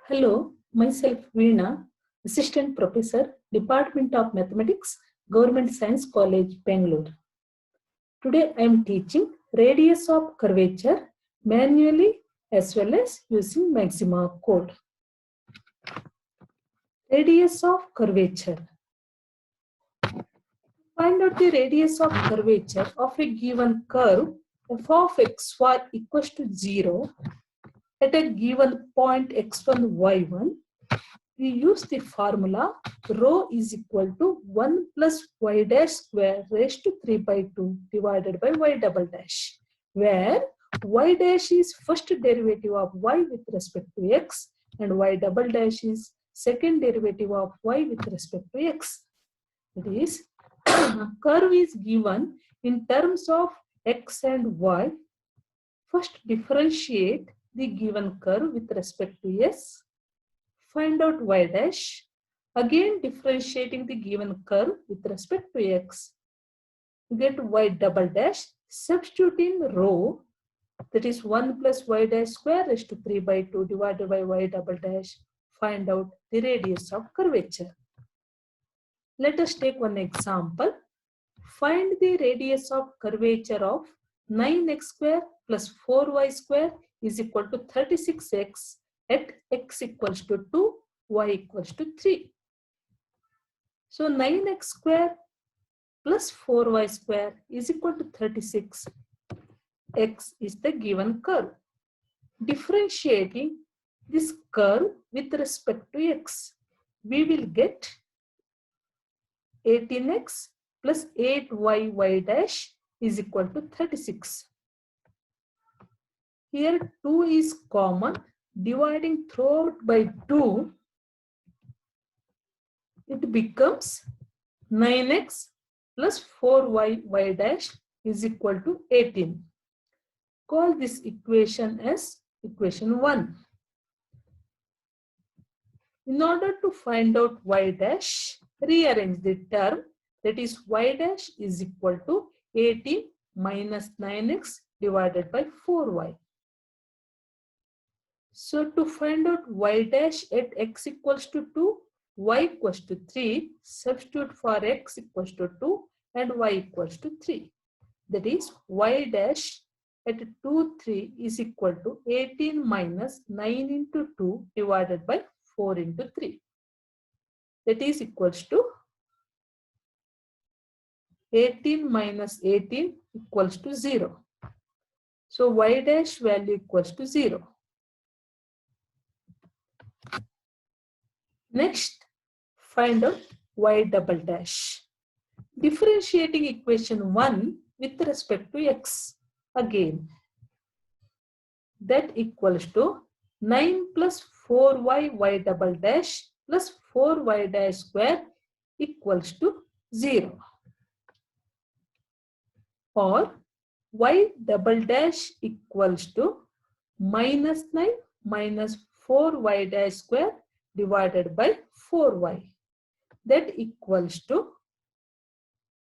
Hello, myself Veena, Assistant Professor, Department of Mathematics, Government Science College, Bangalore. Today I am teaching radius of curvature manually as well as using Maxima code. Radius of curvature. Find out the radius of curvature of a given curve f of xy equals to 0 at a given point x1, y1. We use the formula rho is equal to 1 plus y dash square raised to 3 by 2 divided by y double dash, where y dash is first derivative of y with respect to x and y double dash is second derivative of y with respect to x. It is curve is given in terms of x and y. First differentiate the given curve with respect to s. Find out y dash. Again differentiating the given curve with respect to x. You get y double dash. Substitute in rho, that is 1 plus y dash square raised to 3 by 2 divided by y double dash. Find out the radius of curvature. Let us take one example. Find the radius of curvature of 9x square plus 4y square is equal to 36x at x equals to 2, y equals to 3. So 9x square plus 4y square is equal to 36. X is the given curve. Differentiating this curve with respect to x, we will get 18x plus 8y y dash is equal to 36. Here 2 is common. Dividing throughout by 2, it becomes 9x plus 4y y dash is equal to 18. Call this equation as equation 1. In order to find out y dash, rearrange the term, that is y dash is equal to 18 minus 9x divided by 4y. So to find out y dash at x equals to 2, y equals to 3, substitute for x equals to 2 and y equals to 3. That is y dash at 2, 3 is equal to 18 minus 9 into 2 divided by 4 into 3. That is equals to 18 minus 18 equals to 0. So y dash value equals to 0. Next, find out y double dash. Differentiating equation 1 with respect to x. Again, that equals to 9 plus 4y y double dash plus 4y dash square equals to 0. Or y double dash equals to minus 9 minus 4y dash square divided by 4y. That equals to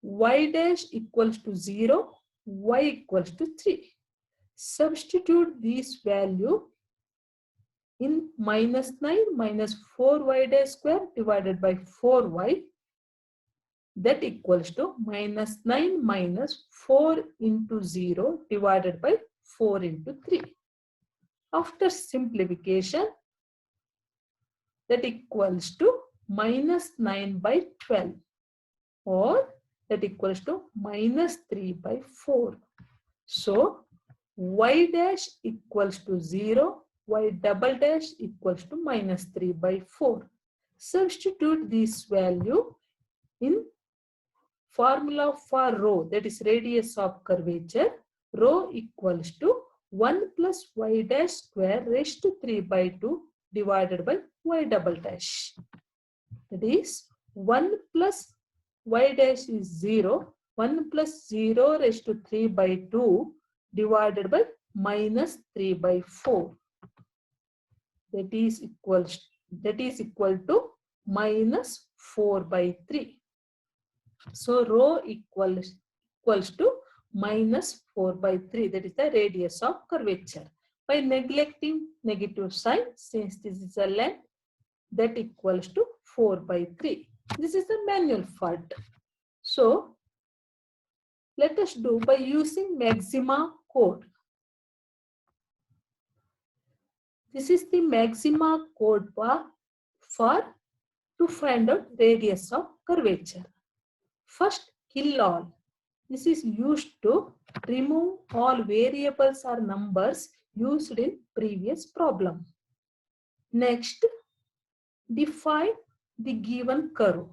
y dash equals to 0, y equals to 3. Substitute this value in minus 9 minus 4y dash square divided by 4y. That equals to minus 9 minus 4 into 0 divided by 4 into 3. After simplification, that equals to minus 9 by 12 or that equals to minus 3 by 4. So y dash equals to 0, y double dash equals to minus 3 by 4. Substitute this value in formula for rho, that is radius of curvature. Rho equals to 1 plus y dash square raised to 3 by 2 divided by y double dash. That is 1 plus y dash is 0, 1 plus 0 raised to 3 by 2 divided by minus 3 by 4. That is equal to minus 4 by 3. So rho equals to minus 4 by 3. That is the radius of curvature. by neglecting negative sign, since this is a length that equals to 4/3. This is the manual fault. So let us do by using maxima code. This is the maxima code for to find out radius of curvature. First, kill all. This is used to remove all variables or numbers used in previous problem. Next, define the given curve.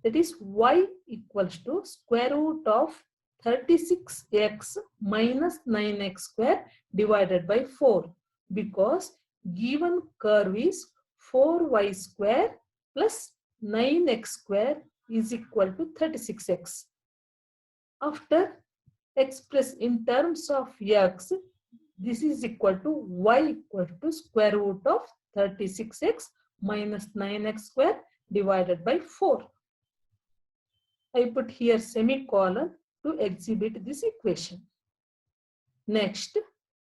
That is y equals to square root of 36x minus 9x square divided by 4, because given curve is 4y square plus 9x square is equal to 36x. After express in terms of x, this is equal to y equal to square root of 36x minus 9x square divided by 4. I put here semicolon to exhibit this equation. Next,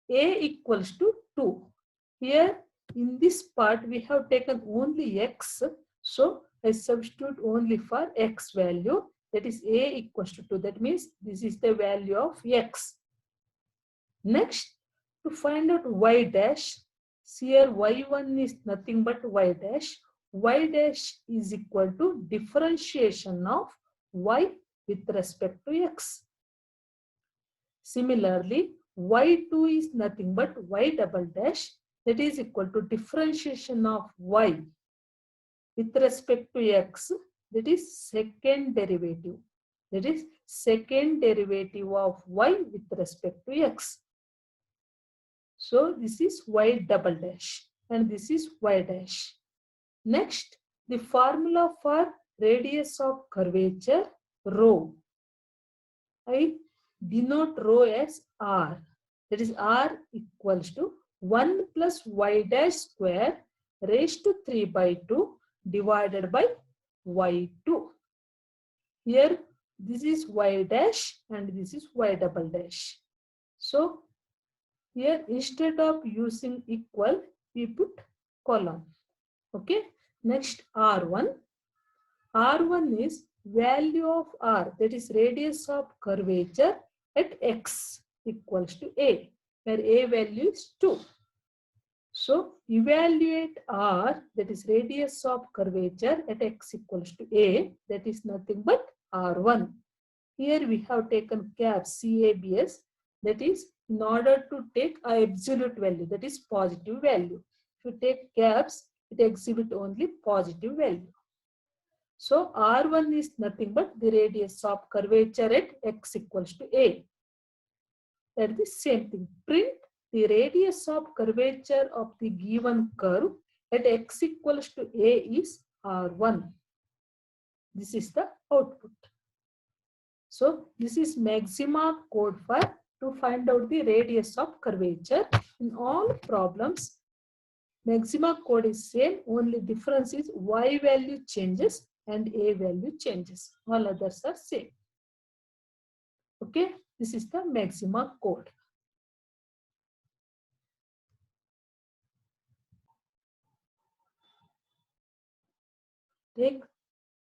a equals to 2. Here in this part we have taken only x, so I substitute only for x value, that is a equals to 2. That means this is the value of x. Next, to find out y dash, here y1 is nothing but y dash. Y dash is equal to differentiation of y with respect to x. Similarly, y2 is nothing but y double dash, that is equal to differentiation of y with respect to x, that is second derivative. That is second derivative of y with respect to x. So this is y double dash and this is y dash. Next, the formula for radius of curvature, rho. I denote rho as r. That is r equals to 1 plus y dash square raised to 3/2 divided by y2. Here this is y dash and this is y double dash. So here instead of using equal, we put column. Okay. Next, r1. R1 is value of r, that is radius of curvature at x equals to a, where a value is 2. So evaluate r, that is radius of curvature at x equals to a, that is nothing but r1. Here we have taken caps CABS, that is in order to take a absolute value, that is positive value. If you take caps, it exhibit only positive value. So R1 is nothing but the radius of curvature at x equals to a. That is the same thing. Print the radius of curvature of the given curve at x equals to a is R1. This is the output. So this is maxima code for to find out the radius of curvature. In all problems, maxima code is same, only difference is y value changes and a value changes. All others are same. Okay, this is the maxima code. Take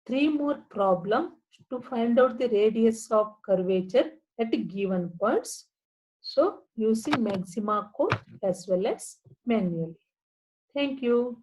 3 more problems to find out the radius of curvature at given points. So using maxima code as well as manually. Thank you.